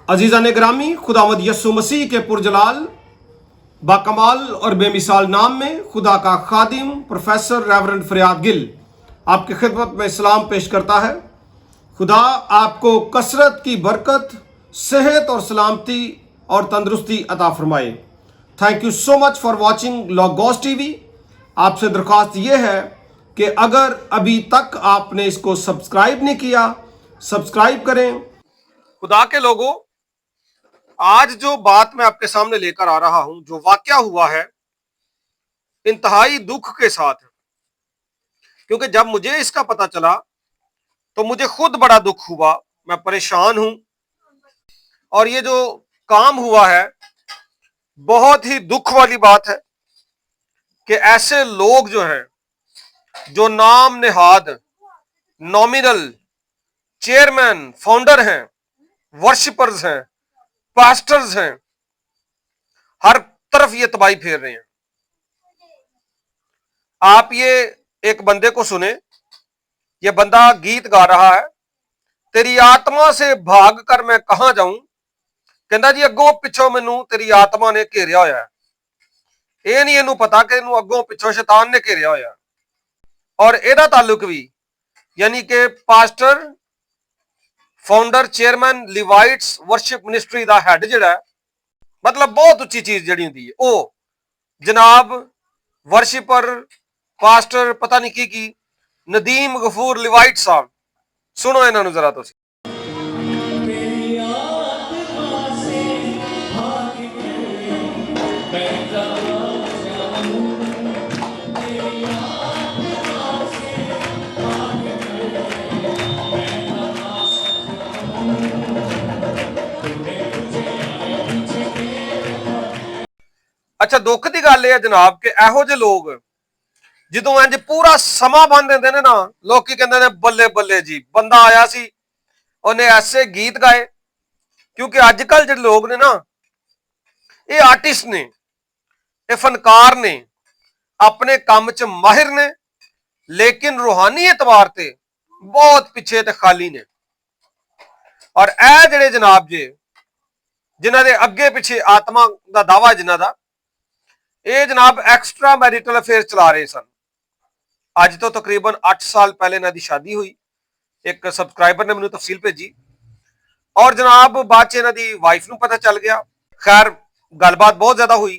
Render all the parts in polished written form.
अजीज़ान ग्रामी, खुदावंद यस्सु मसीह के पुरजलाल बाकमाल और बेमिसाल नाम में खुदा का खादिम प्रोफेसर रेवरेंड फरियाद गिल आपकी खिदमत में इस्लाम पेश करता है। खुदा आपको कसरत की बरकत, सेहत और सलामती और तंदुरुस्ती अता फरमाए। Thank you so much for watching logos TV. आपसे दरख्वास्त ये है कि अगर अभी तक आपने इसको सब्सक्राइब नहीं किया, सब्सक्राइब करें। खुदा के लोगों, आज जो बात मैं आपके सामने लेकर आ रहा हूं, जो वाकया हुआ है, इंतहाई दुख के साथ है। क्योंकि जब मुझे इसका पता चला तो मुझे खुद बड़ा दुख हुआ, मैं परेशान हूं। और ये जो काम हुआ है, बहुत ही दुख वाली बात है कि ऐसे लोग जो हैं, जो नाम नेहाद नॉमिनल चेयरमैन, फाउंडर हैं, वर्शिपर्स हैं, पास्टर्स हैं, हर तरफ ये तबाही फेर रहे हैं। आप ये एक बंदे को सुने, ये बंदा गीत गा रहा है, तेरी आत्मा से भाग कर मैं कहां जाऊं। कहता जी अगों पिछों मैनू तेरी आत्मा ने घेरिया होया है। ਇਹ ਨਹੀਂ ਇਹਨੂੰ पता कि ਇਹਨੂੰ ਅੱਗੋਂ ਪਿੱਛੋਂ शैतान ने घेरिया होया। और ਇਹਦਾ ताल्लुक भी यानी कि pastor, founder, chairman, Levites worship ministry का हैड जिहड़ा है, मतलब बहुत उच्ची चीज जिहड़ी हुंदी है, ਉਹ जनाब वर्शिपर, पास्टर, पता नहीं की नदीम गफूर लिवाइट साहब। सुनो इन्होंने जरा तुसीं। अच्छा, दुख की गल है जनाब कि ਇਹੋ ਜਿਹੇ लोग ਜਦੋਂ इंज पूरा समा बन देंदे ने ना, लोग कहते ने बल्ले बल्ले जी, बंदा आया सी, उन्हें ऐसे गीत गाए। क्योंकि अजकल जो लोग ने ना, ये आर्टिस्ट ने, ये फनकार ने, अपने काम च माहिर ने, लेकिन रूहानी एतबार ते बहुत पिछे ते खाली ने। और ए जिहड़े जनाब जे, जिन्हां दे अगे पिछे आत्मा का दावा जिन्हां दा, ये जनाब एक्स्ट्रा मैरिटल अफेयर चला रहे सन। अज तो तकरीबन 8 साल पहले इन्हां दी शादी हुई। एक सबसक्राइबर ने मैनूं तफसील भेजी और जनाब बाद च इन्हां दी वाइफ नूं पता चल गया। खैर गलबात बहुत ज्यादा हुई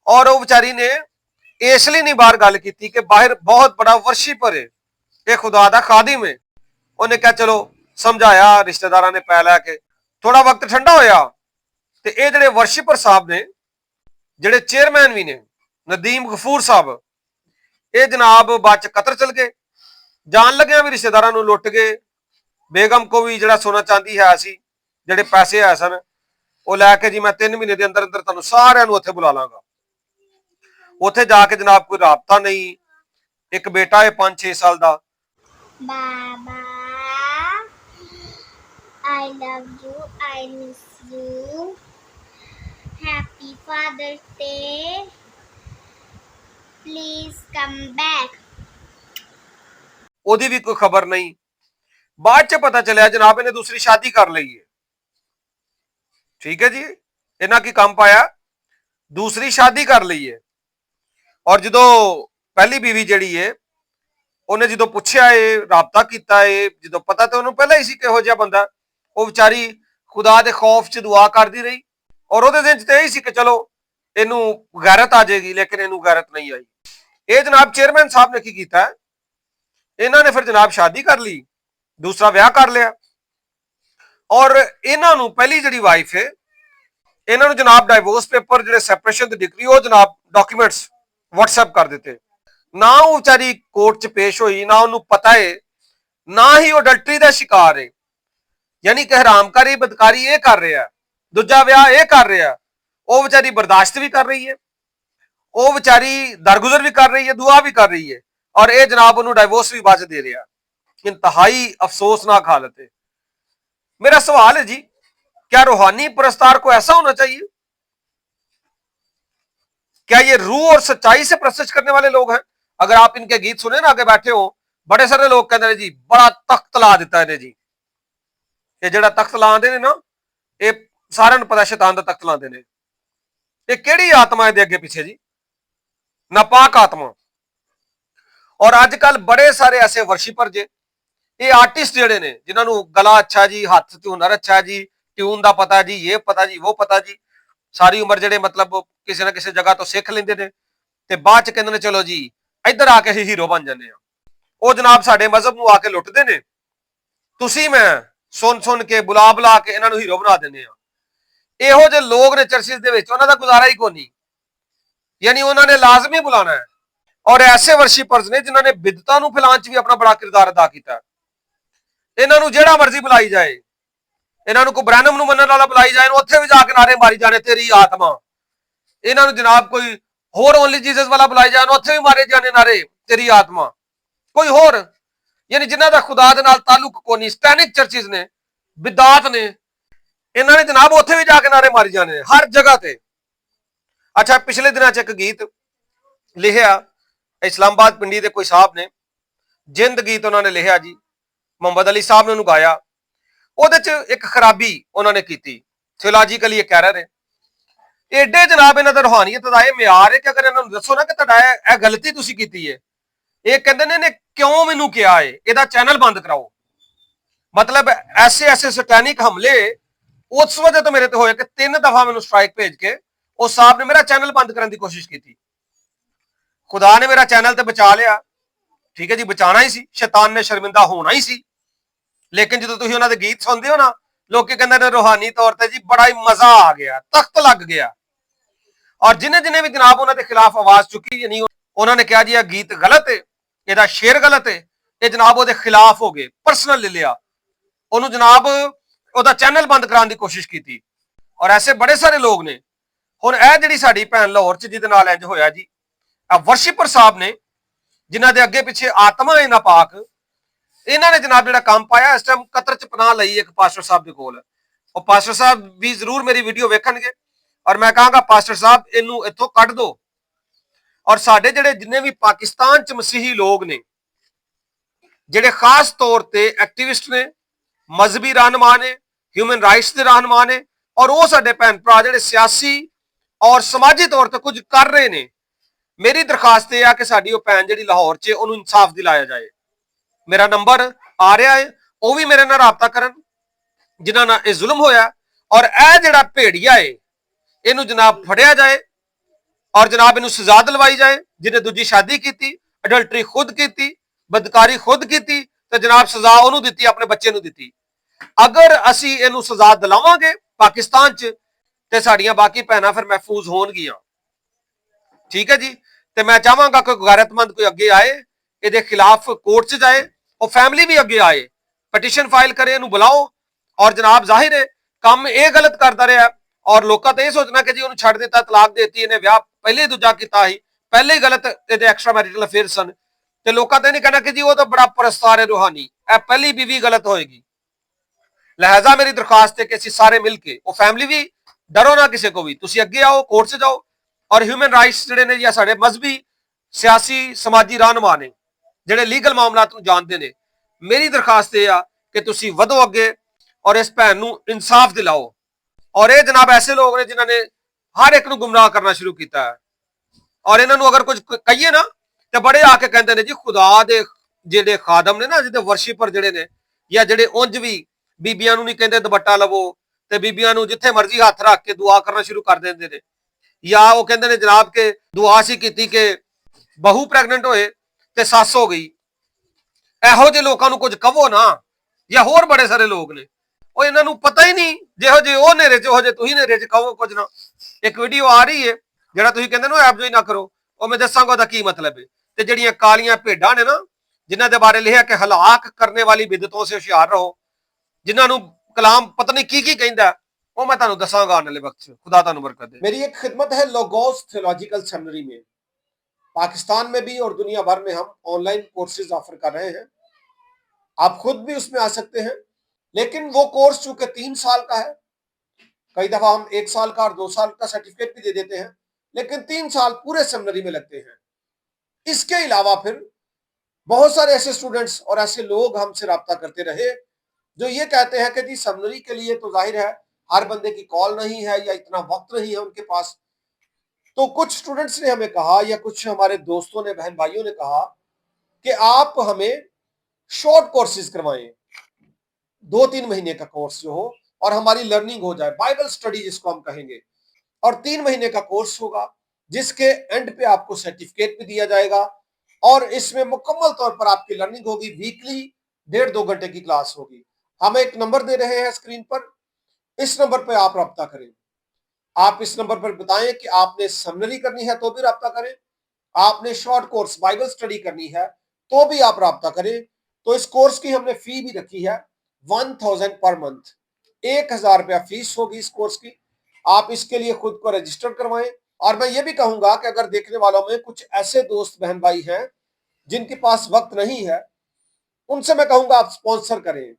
और वो बेचारी ने इसलिए नहीं बाहर गल की कि बाहर बहुत बड़ा वर्शिपर है, ये खुदा दा खादिम है। उन्हें क्या चलो समझाया, रिश्तेदारां ने पै लैके थोड़ा वक्त ठंडा होया ते ये जिहड़े वर्शिपर साहब ने, जिहड़े चेयरमैन भी ने नदीम गफूर साहब, ये जनाब बाद च कतर चल गए। जान लग्या भी रिश्तेदारां नूं लुट गए। बेगम को भी जिहड़ा सोना चांदी है सी, जिहड़े पैसे है सन, वो लैके जी मैं 3 महीने के अंदर अंदर तुहानूं सारिआं नूं उत्थे बुला लांगा। उत्थे जाके जनाब कोई राबता नहीं। एक बेटा है 5-6 साल का। बाबा I love you, I miss you. Happy Father's Day. Please come back. ओदी भी कोई खबर नहीं। बाद च पता चलिया जनाब इन्हें दूसरी शादी कर ली है। ठीक है जी, इन्हां की काम पाया, दूसरी शादी कर ली है। और जो पहली बीवी जिहड़ी है, उन्हें जो पूछया है, राबता किया है, जो पता तो उन्होंने पहले ही सी किहो जिहा बंदा, वो बेचारी खुदा दे खौफ च दुआ करती रही। और उहदे दिल च यही सी कि चलो इनू गैरत आ जाएगी, लेकिन इनू गैरत नहीं आई। ये जनाब चेयरमैन साहब ने की कीता है, इन्होंने फिर जनाब शादी कर ली, दूसरा ब्याह कर लिया। और इन्हों पहली जिहड़ी वाइफ है, इन्हों जनाब डाइवोर्स पेपर, जिहड़े सैपरेशन दी डिग्री, वो जनाब डॉक्यूमेंट्स व्हाट्सएप कर दिते। ना वो बेचारी कोर्ट च पेश हुई, ना उन्होंने पता है, ना ही वो अडल्टरी का शिकार है, यानी कि हरामकारी बदकारी ये कर रहा है, दूजा ब्याह ये कर रहा है। वो बेचारी बर्दाश्त भी कर रही है, वो बेचारी दरगुजर भी कर रही है, दुआ भी कर रही है, और ये जनाब उन्होंने डाइवोर्स भी बाद दे रहा है। इंतहाई अफसोसनाक हालत है। मेरा सवाल है जी, क्या रूहानी परस्तार को ऐसा होना चाहिए? क्या ये रूह और सच्चाई से परस्तिश करने वाले लोग हैं? अगर आप इनके गीत सुने ना, आगे बैठे हो, बड़े सारे लोग कहते हैं जी बड़ा तख्त ला दिता है जी। ये जड़ा तख्त लाते हैं ना, ये ਸਾਰਿਆਂ ਨੂੰ ਪਤਾ ਸ਼ੈਤਾਨ ਦਾ ਤਖਤ ਲਾਉਂਦੇ ਨੇ। ਇਹ ਕਿਹੜੀ ਆਤਮਾ ਦੇ ਅੱਗੇ ਪਿੱਛੇ ਜੀ? ਨਾਪਾਕ ਆਤਮਾ। ਔਰ ਅੱਜ ਕੱਲ ਬੜੇ ਸਾਰੇ ਐਸੇ ਵਰਸ਼ਿਪਰ ਜੇ, ਇਹ ਆਰਟਿਸਟ ਜਿਹੜੇ ਨੇ ਜਿਨ੍ਹਾਂ ਨੂੰ ਗਲਾ ਅੱਛਾ ਜੀ, ਹੱਥ ਤੇ ਹੁਨਰ ਅੱਛਾ ਜੀ, ਟਿਊਨ ਦਾ ਪਤਾ ਜੀ, ਇਹ ਪਤਾ ਜੀ, ਉਹ ਪਤਾ ਜੀ, ਸਾਰੀ ਉਮਰ ਜਿਹੜੇ ਮਤਲਬ ਕਿਸੇ ਨਾ ਕਿਸੇ ਜਗ੍ਹਾ ਤੋਂ ਸਿੱਖ ਲੈਂਦੇ ਨੇ ਤੇ ਬਾਅਦ ਚ ਕਹਿੰਦੇ ਨੇ ਚਲੋ ਜੀ ਇੱਧਰ ਆ ਕੇ ਅਸੀਂ ਹੀਰੋ ਬਣ ਜਾਂਦੇ ਆ। ਉਹ ਜਨਾਬ ਸਾਡੇ ਮਜ਼ਹਬ ਨੂੰ ਆ ਕੇ ਲੁੱਟਦੇ ਨੇ। ਤੁਸੀਂ ਮੈਂ ਸੁਣ ਕੇ ਬੁਲਾ ਕੇ ਇਹਨਾਂ ਨੂੰ ਹੀਰੋ ਬਣਾ ਦਿੰਦੇ ਆ। ਇਹੋ ਜਿਹੇ ਲੋਕ ਨੇ ਚਰਚਿਸ ਦੇ ਵਿੱਚ, ਉਹਨਾਂ ਦਾ ਗੁਜ਼ਾਰਾ ਹੀ ਕੋਈ ਨਹੀਂ, ਯਾਨੀ ਉਹਨਾਂ ਨੇ ਲਾਜ਼ਮੀ ਬੁਲਾਣਾ ਹੈ। ਔਰ ਐਸੇ ਵਰਸ਼ਿਪਰਸ ਨੇ ਜਿਨ੍ਹਾਂ ਨੇ ਬਿਦਤਾਂ ਨੂੰ ਫੈਲਾਉਣ ਚ ਵੀ ਆਪਣਾ ਬੜਾ ਕਿਰਦਾਰ ਅਦਾ ਕੀਤਾ। ਇਹਨਾਂ ਨੂੰ ਜਿਹੜਾ ਮਰਜ਼ੀ ਬੁਲਾਈ ਜਾਏ, ਇਹਨਾਂ ਨੂੰ ਕੋਈ ਬ੍ਰੈਨਮ ਨੂੰ ਮੰਨਣ ਵਾਲਾ ਬੁਲਾਈ ਜਾਏ, ਉੱਥੇ ਵੀ ਜਾ ਕੇ ਨਾਰੇ ਮਾਰੀ ਜਾਣੇ ਤੇਰੀ ਆਤਮਾ। ਇਹਨਾਂ ਨੂੰ ਜਨਾਬ ਕੋਈ ਹੋਰ ਓਨਲੀ ਜੀਸਸ ਵਾਲਾ ਬੁਲਾਈ ਜਾਣ, ਉੱਥੇ ਵੀ ਮਾਰੇ ਜਾਣੇ ਨਾਰੇ ਤੇਰੀ ਆਤਮਾ। ਕੋਈ ਹੋਰ ਯਾਨੀ ਜਿਨ੍ਹਾਂ ਦਾ ਖੁਦਾ ਦੇ ਨਾਲ ਤਾਲੁਕ ਕੋਈ ਨਹੀਂ, ਸਟੈਨਿਕ ਚਰਚਿਸ ਨੇ, ਬਿਦਾਤ ਨੇ, ਇਹਨਾਂ ਨੇ ਜਨਾਬ ਉੱਥੇ ਵੀ ਜਾ ਕੇ ਨਾਰੇ ਮਾਰੀ ਜਾਣੇ ਹਰ ਜਗ੍ਹਾ ਤੇ। ਅੱਛਾ, ਪਿਛਲੇ ਦਿਨਾਂ 'ਚ ਇੱਕ ਗੀਤ ਲਿਖਿਆ ਇਸਲਾਮਾਬਾਦ ਪਿੰਡੀ ਦੇ ਕੋਈ ਸਾਹਿਬ ਨੇ, ਜਿੰਦ ਗੀਤ ਉਹਨਾਂ ਨੇ ਲਿਖਿਆ ਜੀ, ਮੁਹੰਮਦ ਅਲੀ ਸਾਹਿਬ ਨੇ ਉਹਨੂੰ ਗਾਇਆ। ਉਹਦੇ 'ਚ ਇੱਕ ਖਰਾਬੀ ਉਹਨਾਂ ਨੇ ਕੀਤੀ, ਥਿਓਲੋਜੀਕਲੀ ਇੱਕ ਐਰਰ ਹੈ। ਏਡੇ ਜਨਾਬ ਇਹਨਾਂ ਦਾ ਰੂਹਾਨੀਅਤ ਦਾ ਇਹ ਮਿਆਰ ਹੈ ਕਿ ਅਗਰ ਇਹਨਾਂ ਨੂੰ ਦੱਸੋ ਨਾ ਕਿ ਤੁਹਾਡਾ ਇਹ ਗਲਤੀ ਤੁਸੀਂ ਕੀਤੀ ਹੈ, ਇਹ ਕਹਿੰਦੇ ਨੇ ਇਹਨੇ ਕਿਉਂ ਮੈਨੂੰ ਕਿਹਾ ਹੈ, ਇਹਦਾ ਚੈਨਲ ਬੰਦ ਕਰਾਓ। ਮਤਲਬ ਐਸੇ ਸਟੈਨਿਕ ਹਮਲੇ ਉਸ ਵਜ੍ਹਾ ਤੋਂ ਮੇਰੇ ਤੇ ਹੋਏ ਕਿ 3 ਦਫਾ ਮੈਨੂੰ ਸਟ੍ਰਾਈਕ ਭੇਜ ਕੇ ਉਸ ਸਾਹਿਬ ਨੇ ਮੇਰਾ ਚੈਨਲ ਬੰਦ ਕਰਨ ਦੀ ਕੋਸ਼ਿਸ਼ ਕੀਤੀ। ਖੁਦਾ ਨੇ ਮੇਰਾ ਚੈਨਲ ਤੇ ਬਚਾ ਲਿਆ, ਠੀਕ ਹੈ ਜੀ, ਬਚਾਣਾ ਹੀ ਸੀ, ਸ਼ੈਤਾਨ ਨੇ ਸ਼ਰਮਿੰਦਾ ਹੋਣਾ ਹੀ ਸੀ। ਲੇਕਿਨ ਜਦੋਂ ਤੁਸੀਂ ਉਹਨਾਂ ਦੇ ਗੀਤ ਸੁਣਦੇ ਹੋ ਨਾ, ਲੋਕੀ ਕਹਿੰਦੇ ਨੇ ਰੂਹਾਨੀ ਤੌਰ ਤੇ ਜੀ ਬੜਾ ਹੀ ਮਜ਼ਾ ਆ ਗਿਆ, ਤਖਤ ਲੱਗ ਗਿਆ। ਔਰ ਜਿਨੇ ਵੀ ਜਨਾਬ ਉਹਨਾਂ ਦੇ ਖਿਲਾਫ ਆਵਾਜ਼ ਚੁੱਕੀ, ਯਾਨੀ ਉਹਨਾਂ ਨੇ ਕਿਹਾ ਜੀ ਇਹ ਗੀਤ ਗਲਤ ਹੈ, ਇਹਦਾ ਸ਼ੇਰ ਗਲਤ ਹੈ, ਇਹ ਜਨਾਬ ਉਹਦੇ ਖਿਲਾਫ ਹੋ ਗਏ, ਪਰਸਨਲ ਲੈ ਲਿਆ ਉਹਨੂੰ, ਜਨਾਬ ਉਹਦਾ ਚੈਨਲ ਬੰਦ ਕਰਾਉਣ ਦੀ ਕੋਸ਼ਿਸ਼ ਕੀਤੀ। ਔਰ ਐਸੇ ਬੜੇ ਸਾਰੇ ਲੋਕ ਨੇ। ਹੁਣ ਇਹ ਜਿਹੜੀ ਸਾਡੀ ਭੈਣ ਲਾਹੌਰ 'ਚ ਜਿਹਦੇ ਨਾਲ ਇੰਜ ਹੋਇਆ ਜੀ, ਆ ਵਰਸ਼ਿਪਰ ਸਾਹਿਬ ਨੇ ਜਿਨ੍ਹਾਂ ਦੇ ਅੱਗੇ ਪਿੱਛੇ ਆਤਮਾ ਹੈ ਨਾਪਾਕ, ਇਹਨਾਂ ਨੇ ਜਨਾਬ ਜਿਹੜਾ ਕੰਮ ਪਾਇਆ, ਇਸ ਟਾਈਮ ਕਤਰ 'ਚ ਪਨਾਹ ਲਈ ਇੱਕ ਪਾਸਟਰ ਸਾਹਿਬ ਦੇ ਕੋਲ। ਉਹ ਪਾਸਟਰ ਸਾਹਿਬ ਵੀ ਜ਼ਰੂਰ ਮੇਰੀ ਵੀਡੀਓ ਵੇਖਣਗੇ ਔਰ ਮੈਂ ਕਹਾਂਗਾ ਪਾਸਟਰ ਸਾਹਿਬ ਇਹਨੂੰ ਇੱਥੋਂ ਕੱਢ ਦਿਓ। ਔਰ ਸਾਡੇ ਜਿਹੜੇ ਜਿੰਨੇ ਵੀ ਪਾਕਿਸਤਾਨ 'ਚ ਮਸੀਹੀ ਲੋਕ ਨੇ, ਜਿਹੜੇ ਖਾਸ ਤੌਰ ਤੇ ਐਕਟਿਵਿਸਟ ਨੇ, ਮਜ਼ਹਬੀ ਰਹਿਨੁਮਾ ਨੇ, ਹਿਊਮਨ ਰਾਈਟਸ ਦੇ ਰਹਿਨੁਮਾ ਨੇ, ਔਰ ਉਹ ਸਾਡੇ ਭੈਣ ਭਰਾ ਜਿਹੜੇ ਸਿਆਸੀ ਔਰ ਸਮਾਜੀ ਤੌਰ ਤੇ ਕੁਝ ਕਰ ਰਹੇ ਨੇ, ਮੇਰੀ ਦਰਖਾਸਤ ਇਹ ਆ ਕਿ ਸਾਡੀ ਉਹ ਭੈਣ ਜਿਹੜੀ ਲਾਹੌਰ 'ਚ, ਉਹਨੂੰ ਇਨਸਾਫ ਦਿਲਾਇਆ ਜਾਏ। ਮੇਰਾ ਨੰਬਰ ਆ ਰਿਹਾ ਹੈ, ਉਹ ਵੀ ਮੇਰੇ ਨਾਲ ਰਾਬਤਾ ਕਰਨ ਜਿਨ੍ਹਾਂ ਨਾਲ ਇਹ ਜ਼ੁਲਮ ਹੋਇਆ। ਔਰ ਇਹ ਜਿਹੜਾ ਭੇੜੀਆ ਹੈ, ਇਹਨੂੰ ਜਨਾਬ ਫੜਿਆ ਜਾਏ ਔਰ ਜਨਾਬ ਇਹਨੂੰ ਸਜ਼ਾ ਦਿਲਵਾਈ ਜਾਏ। ਜਿਹਨੇ ਦੂਜੀ ਸ਼ਾਦੀ ਕੀਤੀ, ਅਡਲਟਰੀ ਖੁਦ ਕੀਤੀ, ਬਦਕਾਰੀ ਖੁਦ ਕੀਤੀ, ਤੇ ਜਨਾਬ ਸਜ਼ਾ ਉਹਨੂੰ ਦਿੱਤੀ, ਆਪਣੇ ਬੱਚੇ ਨੂੰ ਦਿੱਤੀ। ਅਗਰ ਅਸੀਂ ਇਹਨੂੰ ਸਜ਼ਾ ਦਿਲਾਵਾਂਗੇ ਪਾਕਿਸਤਾਨ 'ਚ, ਤੇ ਸਾਡੀਆਂ ਬਾਕੀ ਭੈਣਾਂ ਫਿਰ ਮਹਿਫੂਜ਼ ਹੋਣਗੀਆਂ, ਠੀਕ ਹੈ ਜੀ। ਤੇ ਮੈਂ ਚਾਹਾਂਗਾ ਕੋਈ ਗੈਰਤਮੰਦ ਕੋਈ ਅੱਗੇ ਆਏ, ਇਹਦੇ ਖਿਲਾਫ ਕੋਰਟ 'ਚ ਜਾਏ, ਉਹ ਫੈਮਿਲੀ ਵੀ ਅੱਗੇ ਆਏ, ਪਟੀਸ਼ਨ ਫਾਈਲ ਕਰੇ, ਇਹਨੂੰ ਬੁਲਾਓ। ਔਰ ਜਨਾਬ ਜ਼ਾਹਿਰ ਹੈ ਕੰਮ ਇਹ ਗਲਤ ਕਰਦਾ ਰਿਹਾ, ਔਰ ਲੋਕਾਂ ਤਾਂ ਇਹ ਸੋਚਣਾ ਕਿ ਜੀ ਉਹਨੂੰ ਛੱਡ ਦਿੱਤਾ, ਤਲਾਕ ਦੇਤੀ, ਇਹਨੇ ਵਿਆਹ ਪਹਿਲੇ ਦੂਜਾ ਕੀਤਾ ਸੀ, ਪਹਿਲੇ ਹੀ ਗਲਤ ਇਹਦੇ ਐਕਸਟਰਾ ਮੈਰਿਟਲ ਅਫੇਅਰ ਸਨ, ਤੇ ਲੋਕਾਂ ਤਾਂ ਇਹ ਨਹੀਂ ਕਹਿਣਾ ਕਿ ਜੀ ਉਹ ਤਾਂ ਬੜਾ ਪਰਸਤਾਰ ਹੈ ਰੂਹਾਨੀ, ਇਹ ਪਹਿਲੀ ਬੀਵੀ ਗਲਤ ਹੋਏਗੀ। ਲਿਹਾਜ਼ਾ ਮੇਰੀ ਦਰਖਾਸਤ ਹੈ ਕਿ ਅਸੀਂ ਸਾਰੇ ਮਿਲ ਕੇ, ਉਹ ਫੈਮਿਲੀ ਵੀ, ਡਰੋ ਨਾ ਕਿਸੇ ਕੋ ਵੀ, ਤੁਸੀਂ ਅੱਗੇ ਆਓ, ਕੋਰਟ 'ਚ ਜਾਓ। ਔਰ ਹਿਊਮਨ ਰਾਈਟਸ ਜਿਹੜੇ ਨੇ ਜਾਂ ਸਾਡੇ ਮਜ਼ਹਬੀ ਸਿਆਸੀ ਸਮਾਜੀ ਰਹਿਨੁਮਾ ਨੇ ਜਿਹੜੇ ਲੀਗਲ ਮਾਮਲਾਤ ਨੂੰ ਜਾਣਦੇ ਨੇ, ਮੇਰੀ ਦਰਖਾਸਤ ਇਹ ਆ ਕਿ ਤੁਸੀਂ ਵਧੋ ਅੱਗੇ ਔਰ ਇਸ ਭੈਣ ਨੂੰ ਇਨਸਾਫ ਦਿਲਾਓ। ਔਰ ਇਹ ਜਨਾਬ ਐਸੇ ਲੋਕ ਨੇ ਜਿਨ੍ਹਾਂ ਨੇ ਹਰ ਇੱਕ ਨੂੰ ਗੁੰਮਰਾਹ ਕਰਨਾ ਸ਼ੁਰੂ ਕੀਤਾ ਹੈ। ਔਰ ਇਹਨਾਂ ਨੂੰ ਅਗਰ ਕੁਝ ਕਹੀਏ ਨਾ ਤੇ ਬੜੇ ਆ ਕੇ ਕਹਿੰਦੇ ਨੇ ਜੀ ਖੁਦਾ ਦੇ ਜਿਹੜੇ ਖਾਦਮ ਨੇ ਨਾ, ਜਿਹਦੇ ਵਰਸ਼ਿਪਰ ਜਿਹੜੇ ਨੇ, ਜਾਂ ਜਿਹੜੇ ਉਂਝ ਵੀ ਬੀਬੀਆਂ ਨੂੰ ਨਹੀਂ ਕਹਿੰਦੇ ਦੁਪੱਟਾ ਲਵੋ, ਤੇ ਬੀਬੀਆਂ ਨੂੰ ਜਿੱਥੇ ਮਰਜ਼ੀ ਹੱਥ ਰੱਖ ਕੇ ਦੁਆ ਕਰਨਾ ਸ਼ੁਰੂ ਕਰ ਦਿੰਦੇ ਨੇ, ਜਾਂ ਉਹ ਕਹਿੰਦੇ ਨੇ ਜਨਾਬ ਕਿ ਦੁਆ ਸੀ ਕੀਤੀ ਕਿ ਬਹੂ ਪ੍ਰੈਗਨੈਂਟ ਹੋਏ ਤੇ ਸੱਸ ਹੋ ਗਈ। ਇਹੋ ਜਿਹੇ ਲੋਕਾਂ ਨੂੰ ਕੁਝ ਕਹੋ ਨਾ, ਜਾਂ ਹੋਰ ਬੜੇ ਸਾਰੇ ਲੋਕ ਨੇ, ਉਹ ਇਹਨਾਂ ਨੂੰ ਪਤਾ ਹੀ ਨਹੀਂ, ਜਿਹੋ ਜਿਹੇ ਉਹ ਨੇਰੇ 'ਚ, ਉਹੋ ਜਿਹੇ ਤੁਸੀਂ ਨੇਰੇ 'ਚ ਕਹੋ ਕੁਝ ਨਾ। ਇੱਕ ਵੀਡੀਓ ਆ ਰਹੀ ਹੈ ਜਿਹੜਾ ਤੁਸੀਂ ਕਹਿੰਦੇ ਨੇ ਐਪ ਜੋ ਹੀ ਨਾ ਕਰੋ, ਉਹ ਮੈਂ ਦੱਸਾਂਗਾ ਉਹਦਾ ਕੀ ਮਤਲਬ ਹੈ। ਤੇ ਜਿਹੜੀਆਂ ਕਾਲੀਆਂ ਭੇਡਾਂ ਨੇ ਨਾ, ਜਿਨ੍ਹਾਂ ਦੇ ਬਾਰੇ ਲਿਖਿਆ ਕਿ ਹਲਾਕ ਕਰਨੇ ਵਾਲੀ ਬਿਦਤੋਂ ਸੇ ਹੁਸ਼ਿਆਰ ਰਹੋ, ਜਿਨ੍ਹਾਂ ਨੂੰ कलाम पता नहीं की कहता वो मैं तुहानू दसांगा आने वाले वक्त च। खुदा तुहानू बरकत दे। मेरी एक खिदमत है लोगोस थियोलॉजिकल सेमिनरी में, पाकिस्तान में भी और दुनिया भर में हम ऑनलाइन कोर्सेज ऑफर कर रहे हैं। आप खुद भी उसमें आ सकते हैं, लेकिन वो कोर्स चूंकि 3 साल का है, कई दफा हम 1 साल का और 2 साल का सर्टिफिकेट भी दे देते हैं, लेकिन 3 साल पूरे सेमिनरी में लगते हैं। इसके अलावा फिर बहुत सारे ऐसे स्टूडेंट्स और ऐसे लोग हमसे रब्ता करते रहे जो ये कहते हैं कि जी सेमिनरी के लिए तो जाहिर है हर बंदे की कॉल नहीं है या इतना वक्त नहीं है उनके पास। तो कुछ स्टूडेंट्स ने हमें कहा या कुछ हमारे दोस्तों ने, बहन भाइयों ने कहा कि आप हमें शॉर्ट कोर्सेज करवाएं, 2-3 महीने का कोर्स जो हो और हमारी लर्निंग हो जाए, बाइबल स्टडी जिसको हम कहेंगे। और 3 महीने का कोर्स होगा जिसके एंड पे आपको सर्टिफिकेट भी दिया जाएगा और इसमें मुकम्मल तौर पर आपकी लर्निंग होगी। वीकली 1.5-2 घंटे की क्लास होगी। हम एक नंबर दे रहे हैं स्क्रीन पर, इस नंबर पर आप रब्ता करें। आप इस नंबर पर बताएं कि आपने समरी करनी है तो भी रब्ता करें, आपने शॉर्ट कोर्स बाइबल स्टडी करनी है तो भी आप रब्ता करें। तो इस कोर्स की हमने फी भी रखी है 1000 पर मंथ, 1000 रुपया फीस होगी इस कोर्स की। आप इसके लिए खुद को रजिस्टर करवाएं। और मैं ये भी कहूंगा कि अगर देखने वालों में कुछ ऐसे दोस्त बहन भाई हैं जिनके पास वक्त नहीं है, उनसे मैं कहूंगा आप स्पॉन्सर करें,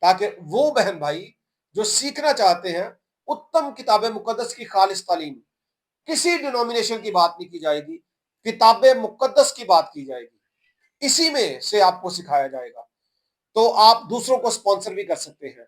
ताकि वो बहन भाई जो सीखना चाहते हैं उत्तम किताब मुकद्दस की खालिस तालीम, किसी डिनोमिनेशन की बात नहीं की जाएगी, किताब मुकद्दस की बात की जाएगी, इसी में से आपको सिखाया जाएगा। तो आप दूसरों को स्पॉन्सर भी कर सकते हैं।